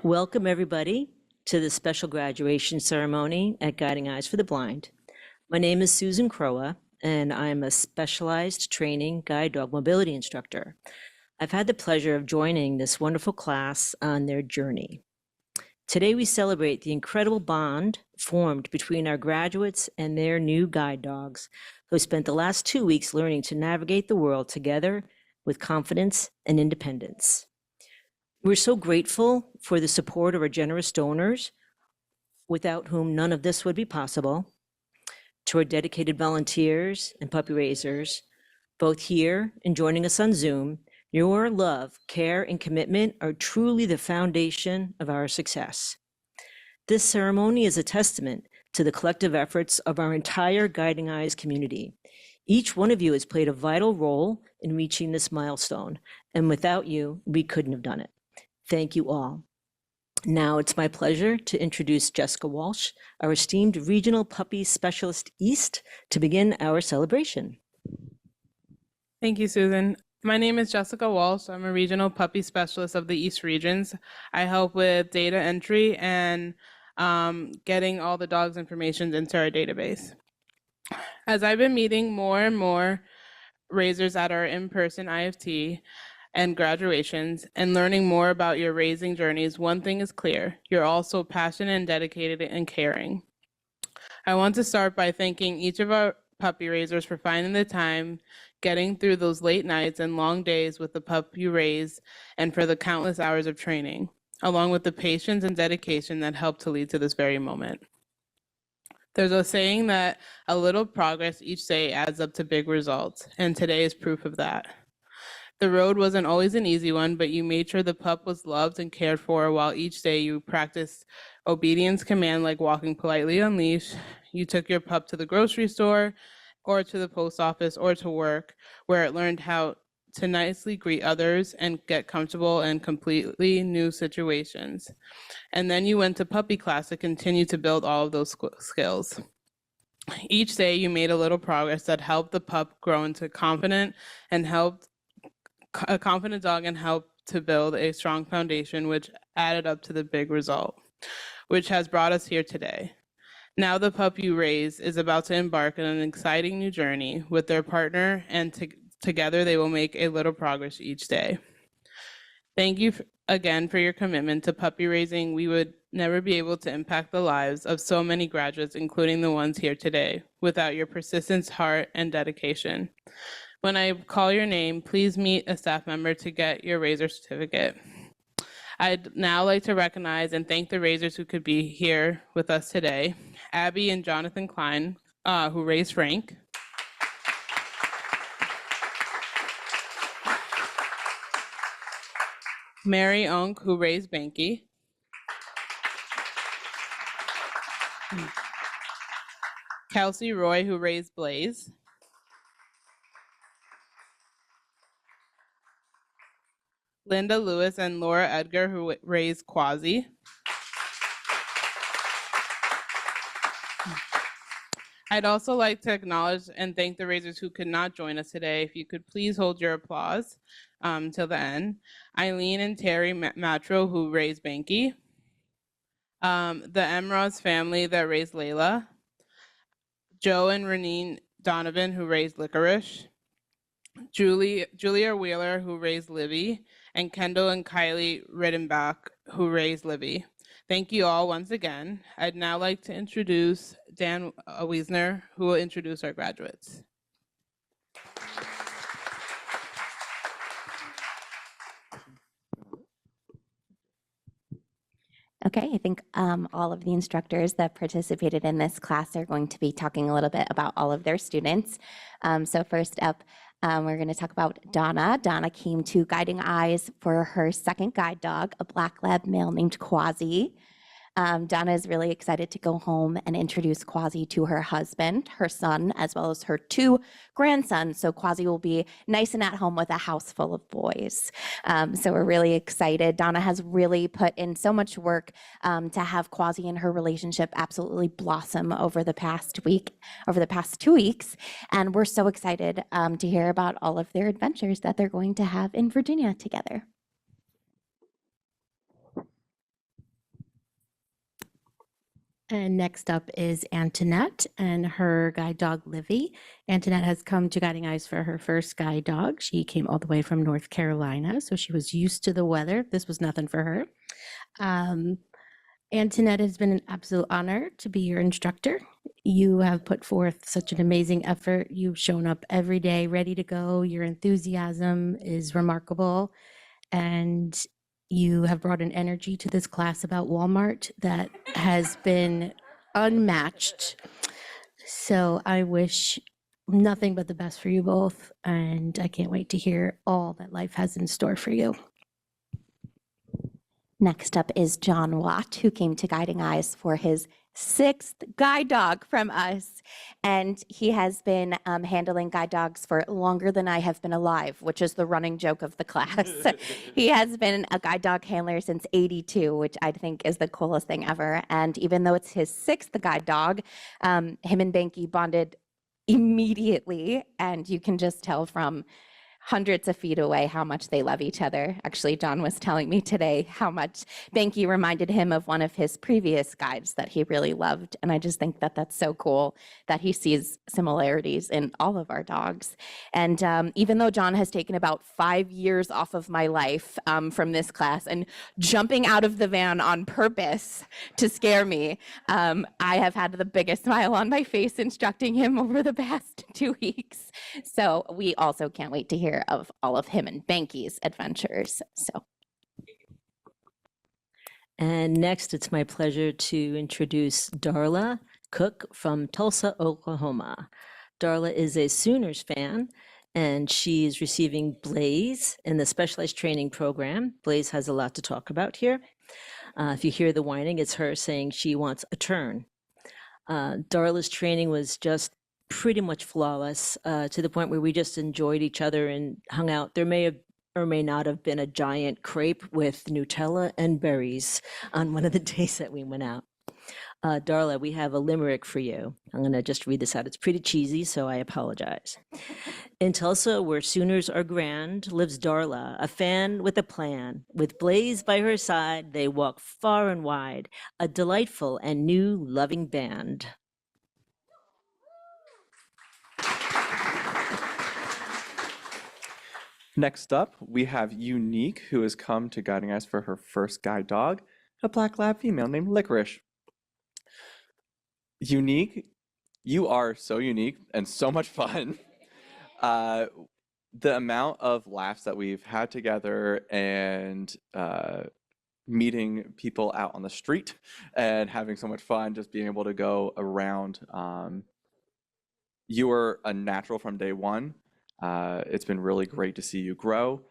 Welcome, everybody, to the special graduation ceremony at Guiding Eyes for the Blind. My name is Susan Crowa, and I'm a specialized training guide dog mobility instructor. I've had the pleasure of joining this wonderful class on their journey. Today, we celebrate the incredible bond formed between our graduates and their new guide dogs, who spent the last 2 weeks learning to navigate the world together with confidence and independence. We're so grateful for the support of our generous donors, without whom none of this would be possible, to our dedicated volunteers and puppy raisers, both here and joining us on Zoom. Your love, care, and commitment are truly the foundation of our success. This ceremony is a testament to the collective efforts of our entire Guiding Eyes community. Each one of you has played a vital role in reaching this milestone, and without you, we couldn't have done it. Thank you all. Now it's my pleasure to introduce Jessica Walsh, our esteemed Regional Puppy Specialist East, to begin our celebration. Thank you, Susan. My name is Jessica Walsh. I'm a Regional Puppy Specialist of the East Regions. I help with data entry and getting all the dogs' information into our database. As I've been meeting more and more raisers at our in-person IFT and graduations and learning more about your raising journeys, one thing is clear: you're all so passionate and dedicated and caring. I want to start by thanking each of our puppy raisers for finding the time, getting through those late nights and long days with the pup you raise, and for the countless hours of training, along with the patience and dedication that helped to lead to this very moment. There's a saying that a little progress each day adds up to big results, and today is proof of that. The road wasn't always an easy one, but you made sure the pup was loved and cared for, while each day you practiced obedience command like walking politely on leash. You took your pup to the grocery store or to the post office or to work, where it learned how to nicely greet others and get comfortable in completely new situations. And then you went to puppy class to continue to build all of those skills. Each day you made a little progress that helped the pup grow into a confident dog and helped to build a strong foundation, which added up to the big result, which has brought us here today. Now the pup you raise is about to embark on an exciting new journey with their partner, and together they will make a little progress each day. Thank you again for your commitment to puppy raising. We would never be able to impact the lives of so many graduates, including the ones here today, without your persistence, heart, and dedication. When I call your name, please meet a staff member to get your raiser certificate. I'd now like to recognize and thank the raisers who could be here with us today: Abby and Jonathan Klein, who raised Frank. Mary Unk, who raised Banky. Kelsey Roy, who raised Blaze. Linda Lewis and Laura Edgar, who raised Quasi. I'd also like to acknowledge and thank the raisers who could not join us today. If you could please hold your applause till the end. Eileen and Terry Matro, who raised Banky. The Emrose family that raised Layla. Joe and Renine Donovan, who raised Licorice. Julia Wheeler, who raised Livy, and Kendall and Kylie Rittenbach, who raised Livy. Thank you all once again. I'd now like to introduce Dan Wiesner, who will introduce our graduates. Okay, I think all of the instructors that participated in this class are going to be talking a little bit about all of their students. So first up, we're going to talk about Donna. Donna came to Guiding Eyes for her second guide dog, a black lab male named Quasi. Donna is really excited to go home and introduce Quasi to her husband, her son, as well as her 2 grandsons. So Quasi will be nice and at home with a house full of boys. So we're really excited. Donna has really put in so much work to have Quasi and her relationship absolutely blossom over the past 2 weeks. And we're so excited to hear about all of their adventures that they're going to have in Virginia together. And next up is Antoinette and her guide dog, Livy. Antoinette has come to Guiding Eyes for her first guide dog. She came all the way from North Carolina, so she was used to the weather. This was nothing for her. Antoinette, has been an absolute honor to be your instructor. You have put forth such an amazing effort. You've shown up every day ready to go. Your enthusiasm is remarkable. And you have brought an energy to this class about Walmart that has been unmatched. So I wish nothing but the best for you both. And I can't wait to hear all that life has in store for you. Next up is John Watt, who came to Guiding Eyes for his 6th guide dog from us. And he has been handling guide dogs for longer than I have been alive, which is the running joke of the class. He has been a guide dog handler since '82, which I think is the coolest thing ever. And even though it's his 6th guide dog, him and Banky bonded immediately. And you can just tell from hundreds of feet away how much they love each other. Actually, John was telling me today how much Banky reminded him of one of his previous guides that he really loved. And I just think that that's so cool that he sees similarities in all of our dogs. And even though John has taken about 5 years off of my life from this class and jumping out of the van on purpose to scare me, I have had the biggest smile on my face instructing him over the past 2 weeks. So we also can't wait to hear of all of him and Banky's adventures. So. And next, it's my pleasure to introduce Darla Cook from Tulsa, Oklahoma. Darla is a Sooners fan, and she is receiving Blaze in the specialized training program. Blaze has a lot to talk about here. If you hear the whining, it's her saying she wants a turn. Darla's training was just pretty much flawless, to the point where we just enjoyed each other and hung out. There may have or may not have been a giant crepe with Nutella and berries on one of the days that we went out. Darla, we have a limerick for you. I'm going to just read this out. It's pretty cheesy, so I apologize. In Tulsa, where Sooners are grand, lives Darla, a fan with a plan. With Blaze by her side, they walk far and wide, a delightful and new loving band. Next up, we have Unique, who has come to Guiding Eyes for her first guide dog, a black lab female named Licorice. Unique, you are so unique and so much fun. The amount of laughs that we've had together and meeting people out on the street and having so much fun, just being able to go around. You were a natural from day one. It's been really great to see you grow.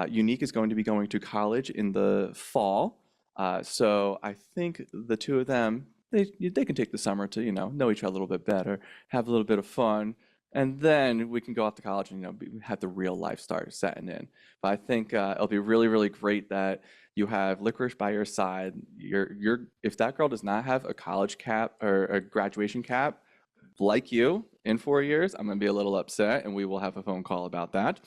Unique is going to be going to college in the fall. So I think the two of them, they can take the summer to, know each other a little bit better, have a little bit of fun, and then we can go off to college and, have the real life start setting in. But I think it'll be really, really great that you have Licorice by your side. If that girl does not have a college cap or a graduation cap, like you, in 4 years, I'm going to be a little upset, and we will have a phone call about that.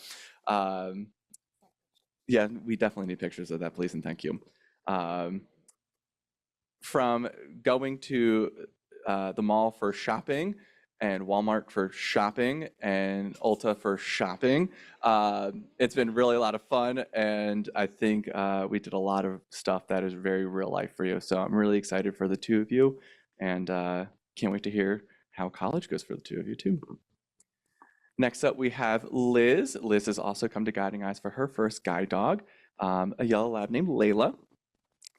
Yeah, we definitely need pictures of that, please, and thank you. From going to the mall for shopping, and Walmart for shopping, and Ulta for shopping, it's been really a lot of fun, and I think we did a lot of stuff that is very real life for you. So I'm really excited for the two of you, and can't wait to hear how college goes for the two of you too. Next up, we have Liz. Liz has also come to Guiding Eyes for her first guide dog, a yellow lab named Layla.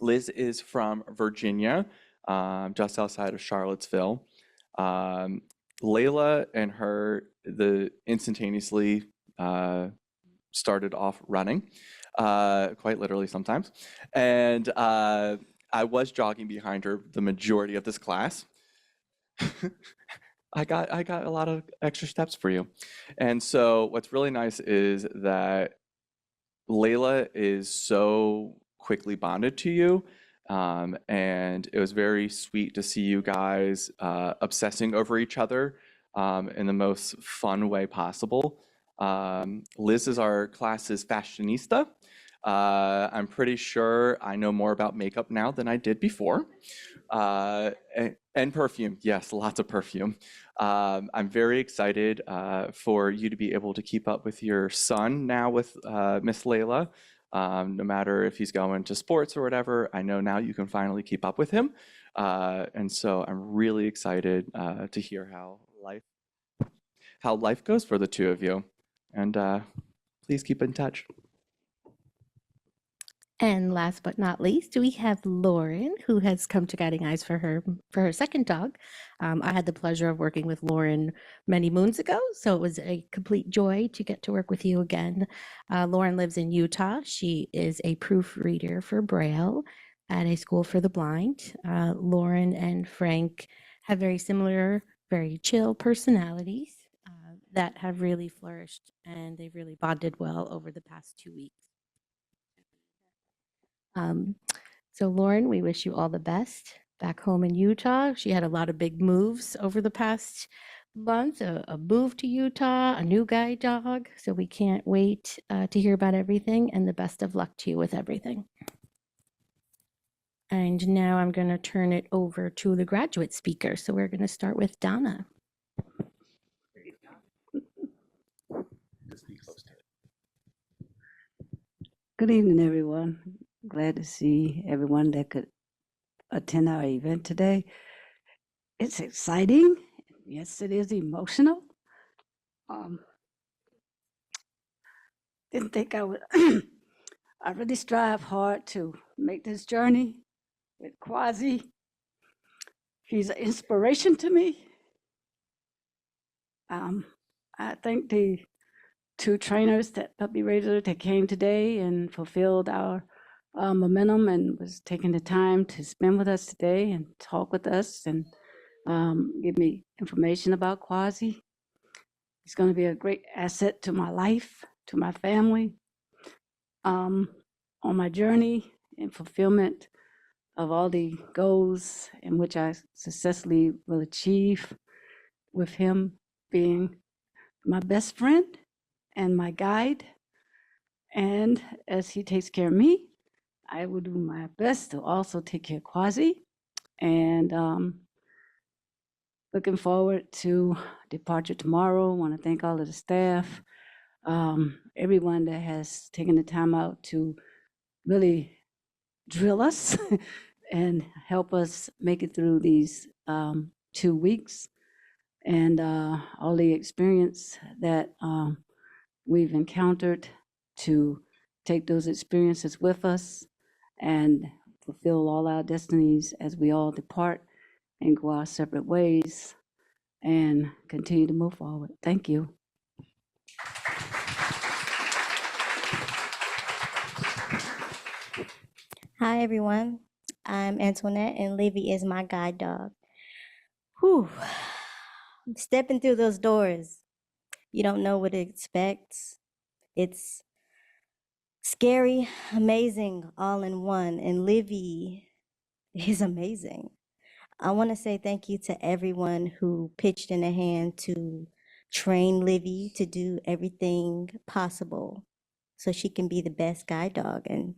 Liz is from Virginia, just outside of Charlottesville. Layla and her instantaneously started off running, quite literally sometimes. And I was jogging behind her the majority of this class. I got a lot of extra steps for you. And so what's really nice is that Layla is so quickly bonded to you. And it was very sweet to see you guys obsessing over each other in the most fun way possible. Liz is our class's fashionista. I'm pretty sure I know more about makeup now than I did before. And perfume, yes, lots of perfume. I'm very excited for you to be able to keep up with your son now with Miss Layla. No matter if he's going to sports or whatever, I know now you can finally keep up with him. And so I'm really excited to hear how life goes for the two of you. And please keep in touch. And last but not least, we have Lauren, who has come to Guiding Eyes for her second dog. I had the pleasure of working with Lauren many moons ago, so it was a complete joy to get to work with you again. Lauren lives in Utah. She is a proofreader for Braille at a school for the blind. Lauren and Frank have very similar, very chill personalities that have really flourished, and they've really bonded well over the past 2 weeks. So Lauren, we wish you all the best back home in Utah. She had a lot of big moves over the past month, a move to Utah, a new guide dog. So we can't wait to hear about everything, and the best of luck to you with everything. And now I'm going to turn it over to the graduate speaker. So we're going to start with Donna. Good evening, everyone. Glad to see everyone that could attend our event today. It's exciting. Yes, it is emotional. Didn't think I would. I really strive hard to make this journey with Quasi. He's an inspiration to me. I thank the two trainers that Puppy Raiser that came today and fulfilled our momentum and was taking the time to spend with us today and talk with us and give me information about Quasi. He's going to be a great asset to my life, to my family, on my journey in fulfillment of all the goals in which I successfully will achieve, with him being my best friend and my guide. And as he takes care of me, I will do my best to also take care of Quasi. And looking forward to departure tomorrow. I want to thank all of the staff, everyone that has taken the time out to really drill us and help us make it through these 2 weeks, and all the experience that we've encountered, to take those experiences with us and fulfill all our destinies as we all depart and go our separate ways and continue to move forward. Thank you. Hi, everyone. I'm Antoinette, and Livy is my guide dog. Whew. Stepping through those doors, you don't know what to expect. It's scary, amazing, all in one, and Livy is amazing. I want to say thank you to everyone who pitched in a hand to train Livy to do everything possible so she can be the best guide dog. And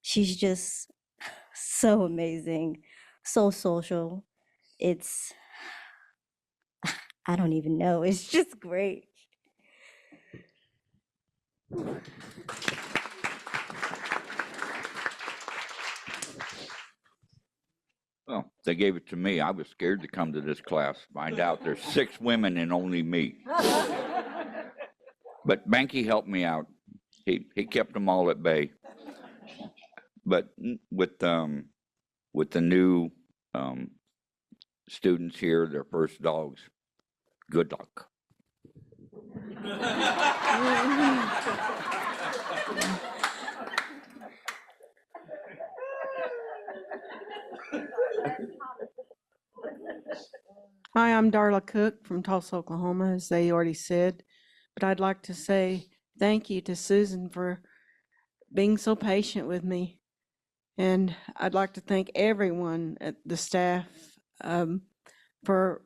she's just so amazing, so social. It's, I don't even know, it's just great. Well, they gave it to me. I was scared to come to this class, find out there's 6 women and only me. But Banky helped me out. He kept them all at bay. But with the new students here, their first dogs, good luck. Hi, I'm Darla Cook from Tulsa, Oklahoma, as they already said. But I'd like to say thank you to Susan for being so patient with me. And I'd like to thank everyone at the staff for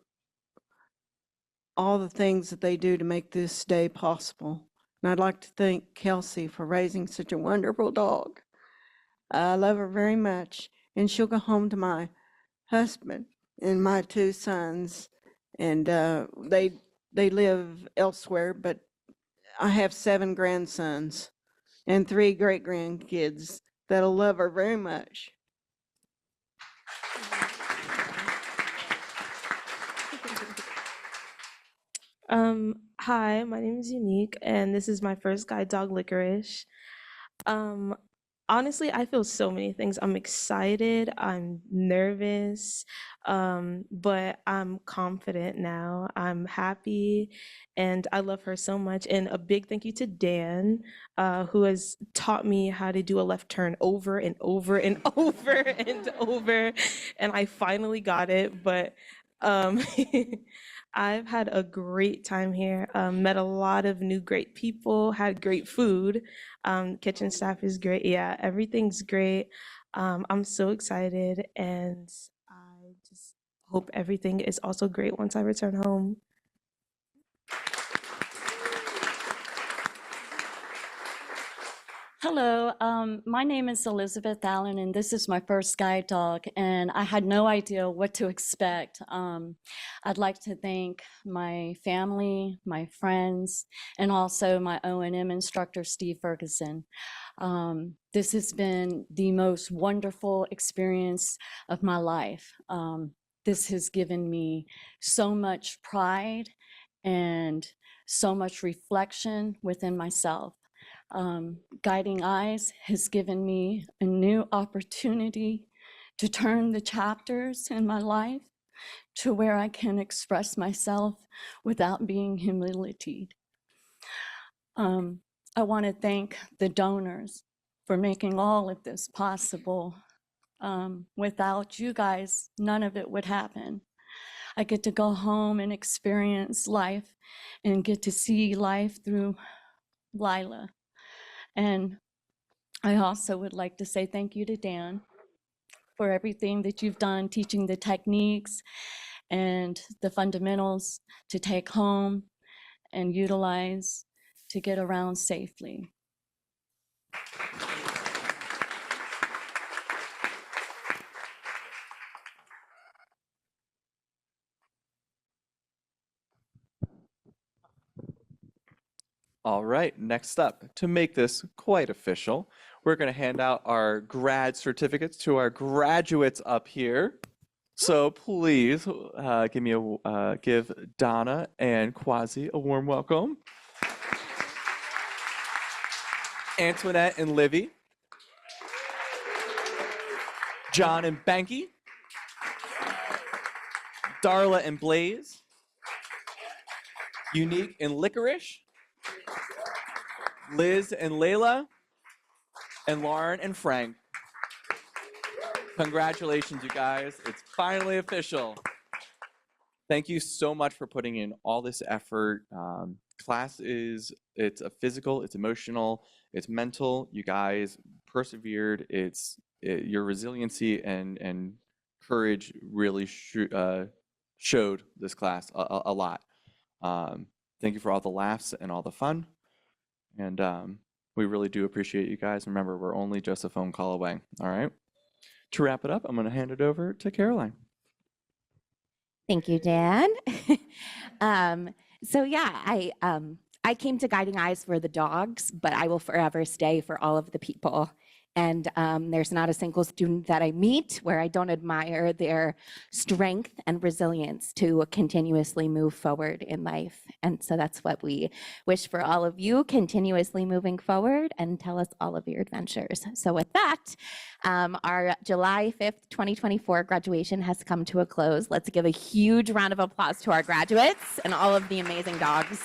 all the things that they do to make this day possible. And I'd like to thank Kelsey for raising such a wonderful dog. I love her very much, and she'll go home to my husband and my 2 sons, and they live elsewhere, but I have 7 grandsons and 3 great grandkids that'll love her very much. Hi, my name is Unique, and this is my first guide dog, Licorice. Um, Honestly, I feel so many things. I'm excited, I'm nervous, but I'm confident now. I'm happy, and I love her so much. And a big thank you to Dan, who has taught me how to do a left turn over and over and over and over, and I finally got it. But um, I've had a great time here. Met a lot of new great people, had great food. Kitchen staff is great. Yeah, everything's great. I'm so excited, and I just hope everything is also great once I return home. Hello, my name is Elizabeth Allen, and this is my first guide dog, and I had no idea what to expect. I'd like to thank my family, my friends, and also my O&M instructor, Steve Ferguson. This has been the most wonderful experience of my life. This has given me so much pride and so much reflection within myself. Guiding Eyes has given me a new opportunity to turn the chapters in my life to where I can express myself without being humiliated. I want to thank the donors for making all of this possible. Without you guys, none of it would happen. I get to go home and experience life and get to see life through Lila. And I also would like to say thank you to Dan for everything that you've done, teaching the techniques and the fundamentals to take home and utilize to get around safely. All right, next up, to make this quite official, we're going to hand out our grad certificates to our graduates up here. So please give Donna and Quasi a warm welcome. Antoinette and Livy. John and Banky. Darla and Blaze. Unique and Licorice. Liz and Layla, and Lauren and Frank. Congratulations, you guys. It's finally official. Thank you so much for putting in all this effort. Class it's a physical, it's emotional, it's mental. You guys persevered. Your resiliency and courage really showed this class a lot. Thank you for all the laughs and all the fun. And we really do appreciate you guys. Remember, we're only just a phone call away. All right. To wrap it up, I'm going to hand it over to Caroline. Thank you, Dan. So yeah, I came to Guiding Eyes for the dogs, but I will forever stay for all of the people. And there's not a single student that I meet where I don't admire their strength and resilience to continuously move forward in life. And so that's what we wish for all of you, continuously moving forward, and tell us all of your adventures. So with that, our July 5th, 2024 graduation has come to a close. Let's give a huge round of applause to our graduates and all of the amazing dogs.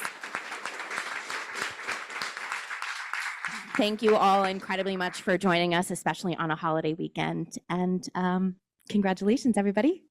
Thank you all incredibly much for joining us, especially on a holiday weekend. And congratulations, everybody.